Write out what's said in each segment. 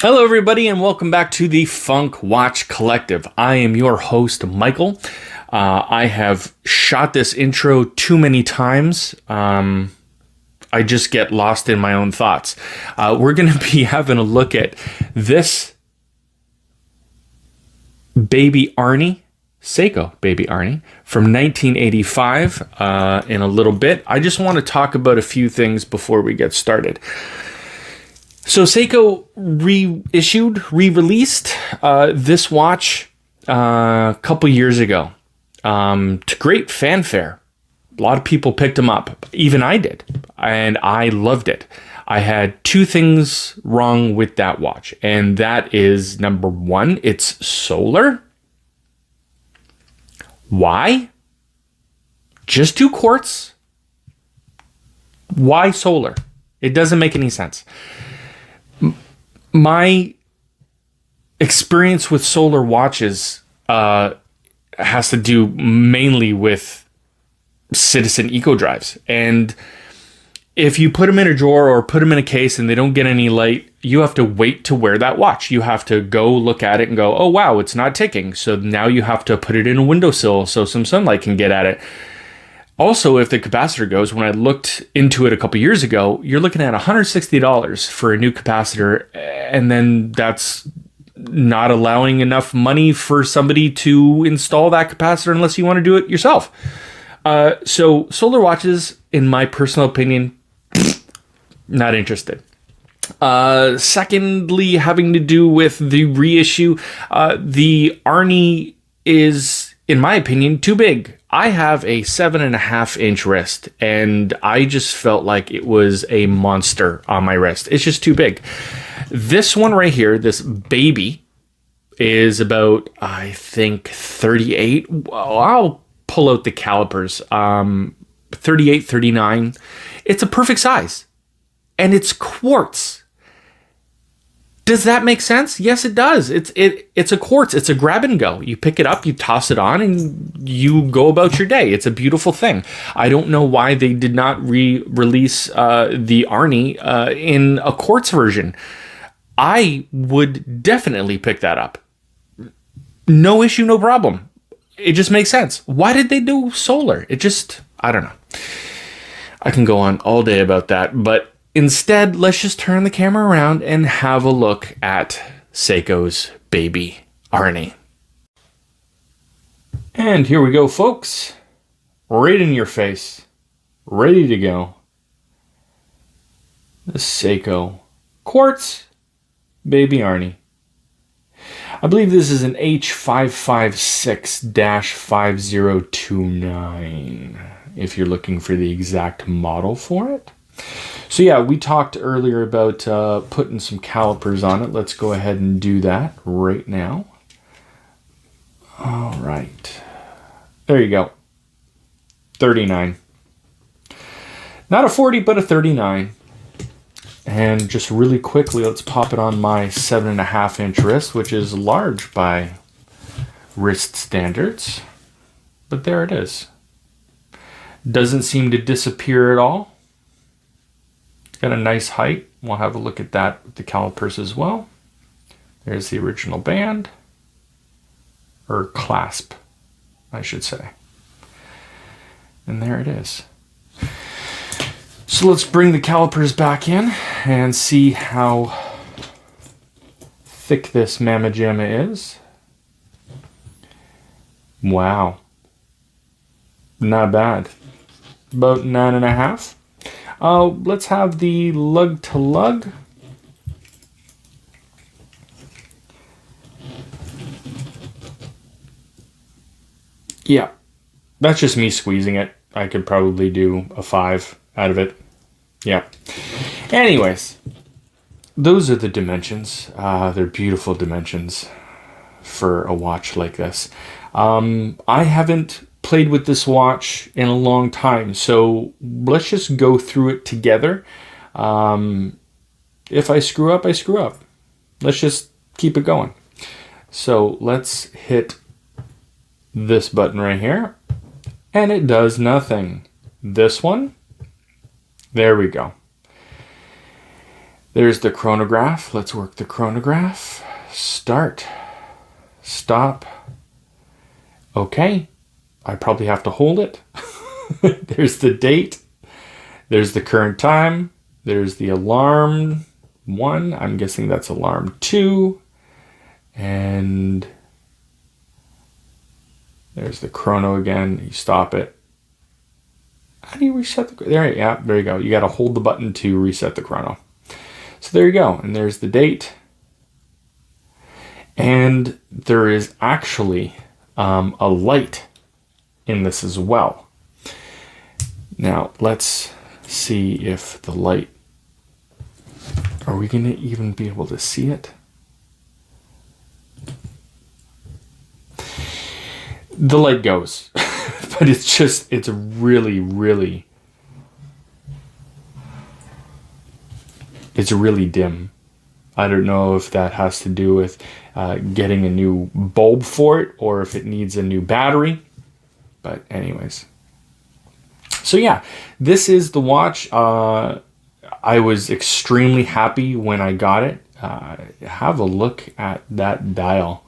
Hello, everybody, and welcome back to the Funk Watch Collective. I am your host, Michael. I have shot this intro too many times. I just get lost in my own thoughts. We're going to be having a look at this baby Arnie, Seiko baby Arnie, from 1985 in a little bit. I just want to talk about a few things before we get started. So Seiko re-released this watch a couple years ago to great fanfare. A lot of people picked them up. Even I did. And I loved it. I had two things wrong with that watch. And that is, number one, it's solar. Why? Just 2 quartz. Why solar? It doesn't make any sense. My experience with solar watches has to do mainly with Citizen Eco Drives. And if you put them in a drawer or put them in a case and they don't get any light, you have to wait to wear that watch. You have to go look at it and go, oh, wow, it's not ticking. So now you have to put it in a windowsill so some sunlight can get at it. Also, if the capacitor goes, when I looked into it a couple years ago, you're looking at $160 for a new capacitor, and then that's not allowing enough money for somebody to install that capacitor unless you want to do it yourself. So solar watches, in my personal opinion, not interested. Secondly, having to do with the reissue, the Arnie is, in my opinion, too big. I have a 7.5-inch wrist, and I just felt like it was a monster on my wrist. It's just too big. This one right here, this baby, is about, I think, 38. I'll pull out the calipers. 38, 39. It's a perfect size, and it's quartz. Does that make sense? Yes, it does. It's a quartz. It's a grab and go. You pick it up, you toss it on, and you go about your day. It's a beautiful thing. I don't know why they did not re-release the Arnie in a quartz version. I would definitely pick that up. No issue, no problem. It just makes sense. Why did they do solar? I don't know. I can go on all day about that, but instead, let's just turn the camera around and have a look at Seiko's baby Arnie. And here we go, folks. Right in your face. Ready to go. The Seiko Quartz baby Arnie. I believe this is an H556-5029, if you're looking for the exact model for it. So yeah, we talked earlier about putting some calipers on it. Let's go ahead and do that right now. All right. There you go. 39. Not a 40, but a 39. And just really quickly, let's pop it on my 7.5-inch wrist, which is large by wrist standards. But there it is. Doesn't seem to disappear at all. Got a nice height. We'll have a look at that with the calipers as well. There's the original band, or clasp, I should say. And there it is. So let's bring the calipers back in and see how thick this Mamma Jamma is. Wow. Not bad. About 9.5. Let's have the lug to lug. Yeah, that's just me squeezing it. I could probably do a 5 out of it. Yeah. Anyways, those are the dimensions. They're beautiful dimensions for a watch like this. I haven't played with this watch in a long time, so let's just go through it together. If I screw up, I screw up. Let's just keep it going. So let's hit this button right here, and it does nothing. This one, there we go. There's the chronograph. Let's work the chronograph. Start. Stop. Okay. I probably have to hold it. There's the date. There's the current time. There's the alarm 1. I'm guessing that's alarm 2. And there's the chrono again. You stop it. How do you reset the... There you go. You got to hold the button to reset the chrono. So there you go. And there's the date. And there is actually a light in this as well. Now, let's see if the light... Are we going to even be able to see it? The light goes. But it's really, really... It's really dim. I don't know if that has to do with getting a new bulb for it or if it needs a new battery. But anyways. So yeah, this is the watch. I was extremely happy when I got it. Have a look at that dial.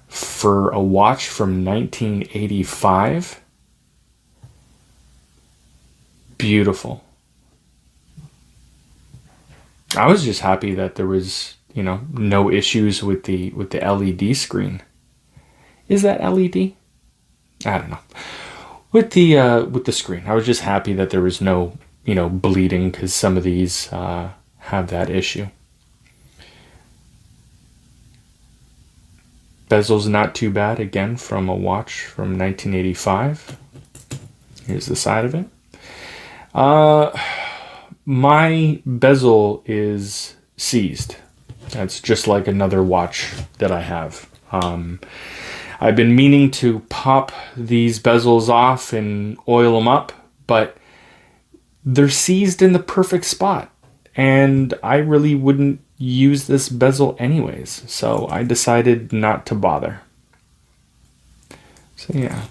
For a watch from 1985. Beautiful. I was just happy that there was, no issues with the LED screen. Is that LED? I don't know. With the screen, I was just happy that there was no, bleeding, because some of these have that issue. Bezel's not too bad, again, from a watch from 1985. Here's the side of it. My bezel is seized. That's just like another watch that I have. I've been meaning to pop these bezels off and oil them up, but they're seized in the perfect spot. And I really wouldn't use this bezel anyways, so I decided not to bother. So yeah.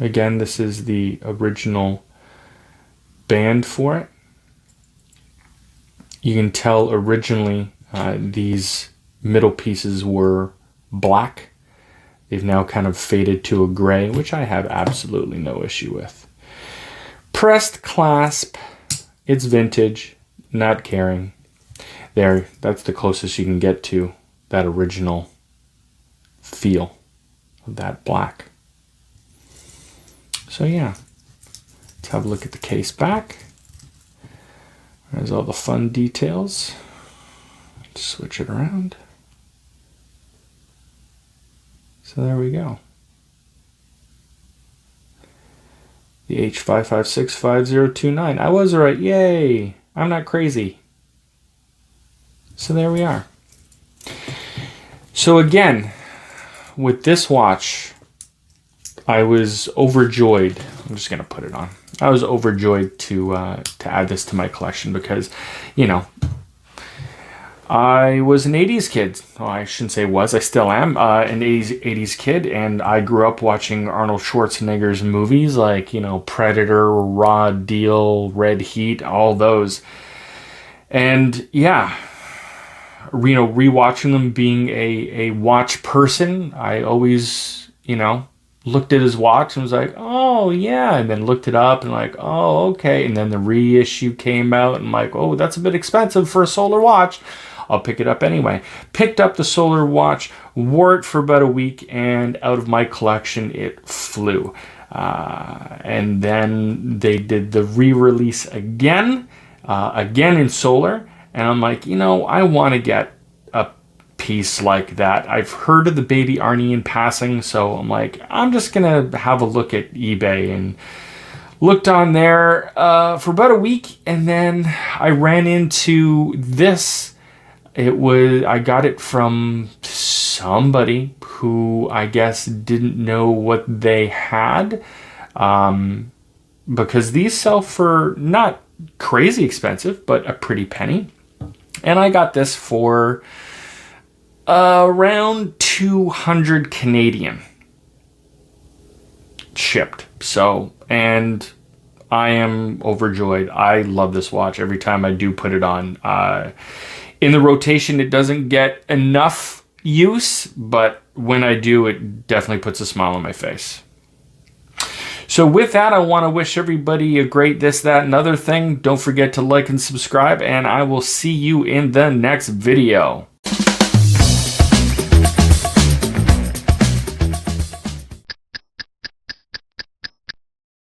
Again, this is the original band for it. You can tell originally these middle pieces were black. They've now kind of faded to a gray, which I have absolutely no issue with. Pressed clasp. It's vintage. Not caring. There, that's the closest you can get to that original feel of that black. So yeah, let's have a look at the case back. There's all the fun details. Switch it around. So there we go. The H556-5029. I was right. Yay! I'm not crazy. So there we are. So again, with this watch, I was overjoyed. I'm just going to put it on. I was overjoyed to add this to my collection because, I was an 80s kid. Oh, I shouldn't say was. I still am an 80s kid, and I grew up watching Arnold Schwarzenegger's movies like, Predator, Raw Deal, Red Heat, all those. And yeah, rewatching them, being a watch person, I always, looked at his watch and was like, oh yeah, and then looked it up and like, oh okay, and then the reissue came out and I'm like, oh, that's a bit expensive for a solar watch. I'll pick it up anyway. Picked up the solar watch, wore it for about a week, and out of my collection it flew. And then they did the re-release again in solar, and I'm like, I want to get a piece like that. I've heard of the baby Arnie in passing, so I'm like, I'm just gonna have a look at eBay, and looked on there for about a week, and then I ran into this. I got it from somebody who I guess didn't know what they had, because these sell for not crazy expensive, but a pretty penny. And I got this for around 200 Canadian shipped. So, and I am overjoyed. I love this watch every time I do put it on. In the rotation, it doesn't get enough use, but when I do, it definitely puts a smile on my face. So with that, I want to wish everybody a great this, that, and other thing. Don't forget to like and subscribe, and I will see you in the next video.